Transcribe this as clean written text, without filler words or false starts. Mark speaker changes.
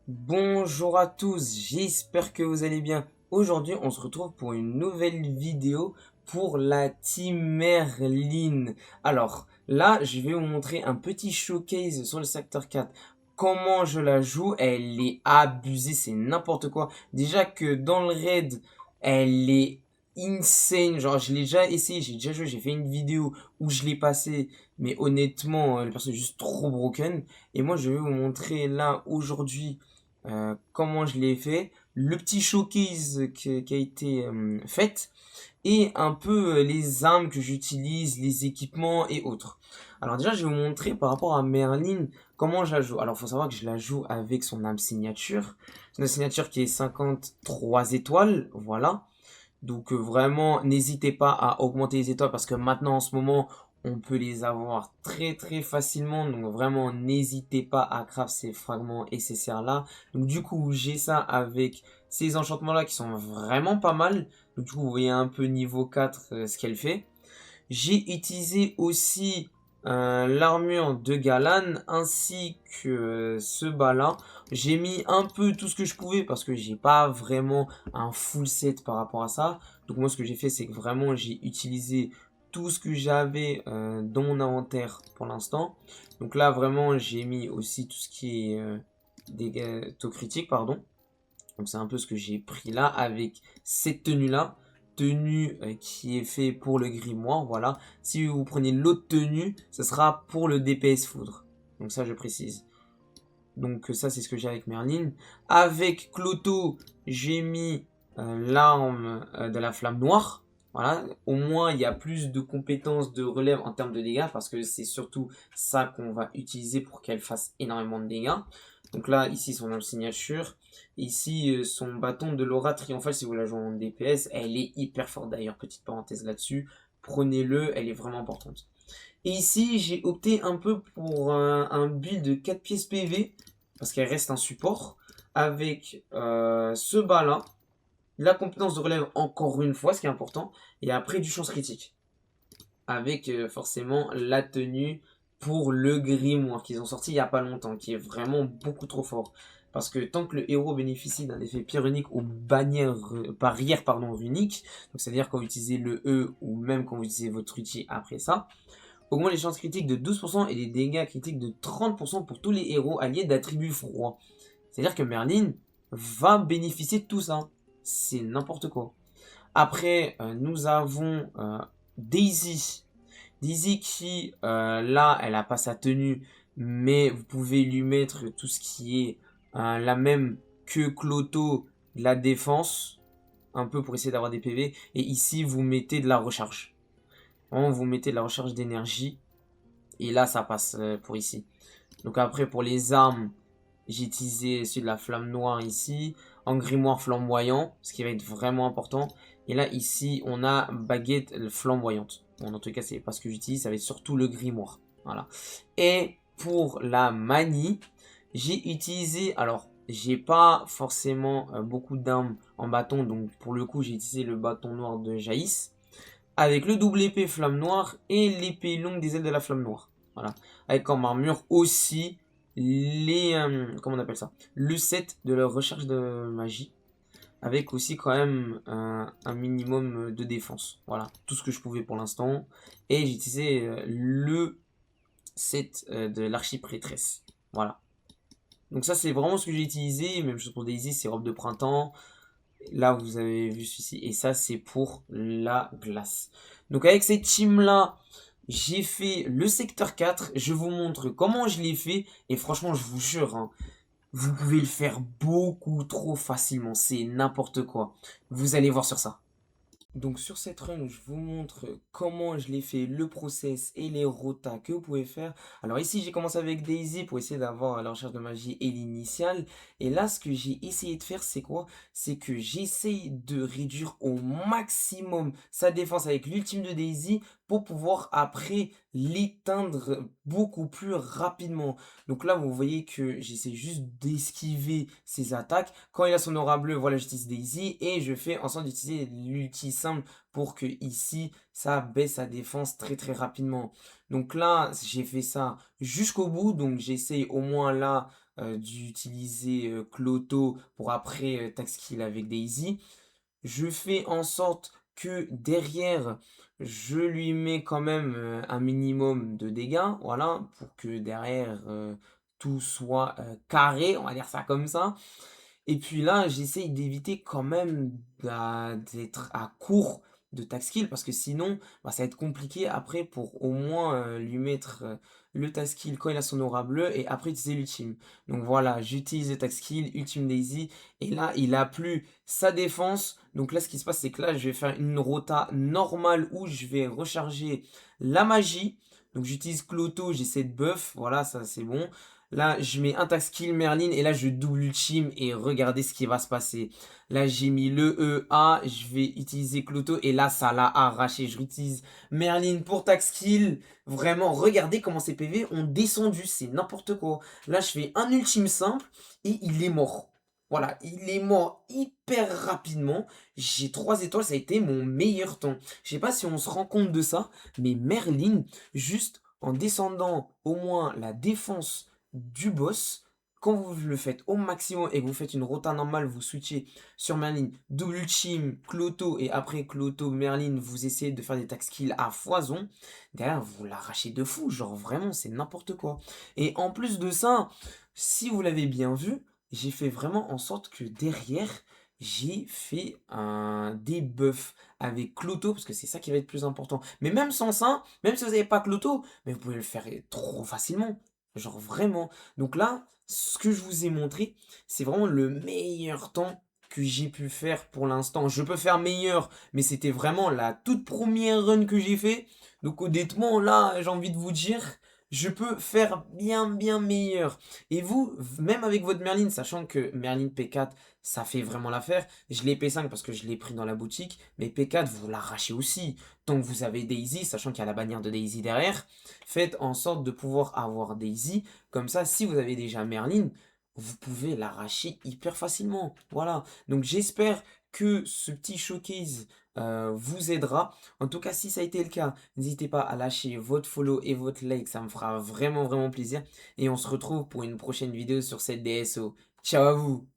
Speaker 1: Bonjour à tous, j'espère que vous allez bien. Aujourd'hui, on se retrouve pour une nouvelle vidéo pour la team Merlin. Alors, là, je vais vous montrer un petit showcase sur le secteur 4. Comment je la joue, elle est abusée, c'est n'importe quoi. Déjà que dans le raid, elle est insane. Genre, je l'ai déjà essayé, j'ai déjà joué, j'ai fait une vidéo où je l'ai passé. Mais honnêtement, le perso est juste trop broken. Et moi, je vais vous montrer là, aujourd'hui, comment je l'ai fait, le petit showcase qui a été fait et un peu les armes que j'utilise, les équipements et autres. Alors déjà, je vais vous montrer par rapport à Merlin comment je la joue. Alors, il faut savoir que je la joue avec son âme signature. C'est une signature qui est 53 étoiles, voilà. Donc vraiment, n'hésitez pas à augmenter les étoiles parce que maintenant en ce moment, on peut les avoir très très facilement. Donc vraiment, n'hésitez pas à craft ces fragments et ces serres-là. Donc du coup, j'ai ça avec ces enchantements-là qui sont vraiment pas mal. Donc du coup, vous voyez un peu niveau 4 ce qu'elle fait. J'ai utilisé aussi l'armure de Galan ainsi que ce bas-là. J'ai mis un peu tout ce que je pouvais parce que j'ai pas vraiment un full set par rapport à ça. Donc moi ce que j'ai fait c'est que vraiment j'ai utilisé tout ce que j'avais dans mon inventaire pour l'instant. Donc là vraiment j'ai mis aussi tout ce qui est dégâts taux critiques pardon. Donc c'est un peu ce que j'ai pris là avec cette tenue-là. Tenue qui est fait pour le grimoire, voilà. Si vous prenez l'autre tenue, ce sera pour le DPS foudre. Donc ça je précise. Donc ça c'est ce que j'ai avec Merlin. Avec Cloto, j'ai mis l'arme de la flamme noire. Voilà, au moins il y a plus de compétences de relève en termes de dégâts parce que c'est surtout ça qu'on va utiliser pour qu'elle fasse énormément de dégâts. Donc là, ici son arme signature. Ici son bâton de l'aura triomphale si vous la jouez en DPS. Elle est hyper forte d'ailleurs, petite parenthèse là-dessus. Prenez-le, elle est vraiment importante. Et ici, j'ai opté un peu pour un build de 4 pièces PV, parce qu'elle reste un support, avec ce bas-là, la compétence de relève encore une fois, ce qui est important, et après du chance critique. Avec forcément la tenue pour le grimoire qu'ils ont sorti il n'y a pas longtemps, qui est vraiment beaucoup trop fort. Parce que tant que le héros bénéficie d'un effet pyrénique ou barrière runique, donc c'est-à-dire quand vous utilisez le E ou même quand vous utilisez votre outil après ça, augmente les chances critiques de 12% et les dégâts critiques de 30% pour tous les héros alliés d'attributs froids. C'est-à-dire que Merlin va bénéficier de tout ça. C'est n'importe quoi. Après, nous avons Daisy. Daisy qui, là, elle a pas sa tenue, mais vous pouvez lui mettre tout ce qui est la même que Cloto, de la défense, un peu pour essayer d'avoir des PV. Et ici, vous mettez de la recharge. Vraiment, vous mettez de la recharge d'énergie. Et là, ça passe pour ici. Donc après, pour les armes, j'ai utilisé celui de la flamme noire ici. En grimoire flamboyant, ce qui va être vraiment important. Et là, ici, on a baguette flamboyante. Bon, dans tout cas, c'est pas ce que j'utilise, ça va être surtout le grimoire. Voilà. Et pour la manie, j'ai utilisé... Alors, j'ai pas forcément beaucoup d'armes en bâton. Donc, pour le coup, j'ai utilisé le bâton noir de Jaïs avec le double épée flamme noire et l'épée longue des ailes de la flamme noire. Voilà. Avec comme armure aussi les... comment on appelle ça, le set de la recherche de magie. Avec aussi quand même un minimum de défense. Voilà. Tout ce que je pouvais pour l'instant. Et j'ai utilisé le set de l'archiprêtresse. Voilà. Donc ça c'est vraiment ce que j'ai utilisé. Même chose pour Daisy, c'est robe de printemps. Là, vous avez vu ceci. Et ça, c'est pour la glace. Donc, avec cette team-là, j'ai fait le secteur 4. Je vous montre comment je l'ai fait. Et franchement, je vous jure, hein, vous pouvez le faire beaucoup trop facilement. C'est n'importe quoi. Vous allez voir sur ça. Donc sur cette run, je vous montre comment je l'ai fait, le process et les rotas que vous pouvez faire. Alors ici, j'ai commencé avec Daisy pour essayer d'avoir la recherche de magie et l'initiale. Et là, ce que j'ai essayé de faire, c'est quoi? C'est que j'essaye de réduire au maximum sa défense avec l'ultime de Daisy pour pouvoir après l'éteindre beaucoup plus rapidement. Donc là, vous voyez que j'essaie juste d'esquiver ses attaques. Quand il a son aura bleue, voilà, j'utilise Daisy et je fais en sorte d'utiliser l'ulti simple pour que ici, ça baisse sa défense très très rapidement. Donc là, j'ai fait ça jusqu'au bout. Donc j'essaye au moins là d'utiliser Cloto pour après tax kill avec Daisy. Je fais en sorte que derrière, je lui mets quand même un minimum de dégâts, voilà, pour que derrière tout soit carré, on va dire ça comme ça. Et puis là, j'essaye d'éviter quand même d'être à court de tax kill parce que sinon, bah, ça va être compliqué après pour au moins lui mettre le tax kill quand il a son aura bleu et après utiliser l'ultime. Donc voilà, j'utilise le tax kill, ultime Daisy et là, il a plus sa défense. Donc là, ce qui se passe, c'est que là, je vais faire une rota normale où je vais recharger la magie. Donc j'utilise Cloto, j'ai cette buff, voilà, ça c'est bon. Là, je mets un tax kill Merlin et là, je double ultime et regardez ce qui va se passer. Là, j'ai mis le EA, je vais utiliser Cloto et là, ça l'a arraché. Je réutilise Merlin pour tax kill. Vraiment, regardez comment ces PV ont descendu, c'est n'importe quoi. Là, je fais un ultime simple et il est mort. Voilà, il est mort hyper rapidement. J'ai 3 étoiles, ça a été mon meilleur temps. Je sais pas si on se rend compte de ça, mais Merlin, juste en descendant au moins la défense du boss, quand vous le faites au maximum et que vous faites une rota normale, vous switchez sur Merlin, double ultime, Cloto, et après Cloto, Merlin, vous essayez de faire des tax kills à foison, derrière vous l'arrachez de fou, genre vraiment c'est n'importe quoi. Et en plus de ça, si vous l'avez bien vu, j'ai fait vraiment en sorte que derrière, j'ai fait un debuff avec Cloto, parce que c'est ça qui va être plus important. Mais même sans ça, même si vous n'avez pas Cloto, mais vous pouvez le faire trop facilement. Genre vraiment. Donc là, ce que je vous ai montré, c'est vraiment le meilleur temps que j'ai pu faire pour l'instant. Je peux faire meilleur, mais c'était vraiment la toute première run que j'ai fait. Donc honnêtement, là, j'ai envie de vous dire, je peux faire bien, bien meilleur. Et vous, même avec votre Merlin, sachant que Merlin P4, ça fait vraiment l'affaire. Je l'ai P5 parce que je l'ai pris dans la boutique, mais P4, vous l'arrachez aussi. Tant que vous avez Daisy, sachant qu'il y a la bannière de Daisy derrière, faites en sorte de pouvoir avoir Daisy. Comme ça, si vous avez déjà Merlin, vous pouvez l'arracher hyper facilement. Voilà. Donc j'espère que ce petit showcase vous aidera. En tout cas, si ça a été le cas, n'hésitez pas à lâcher votre follow et votre like. Ça me fera vraiment, vraiment plaisir. Et on se retrouve pour une prochaine vidéo sur cette DSO. Ciao à vous!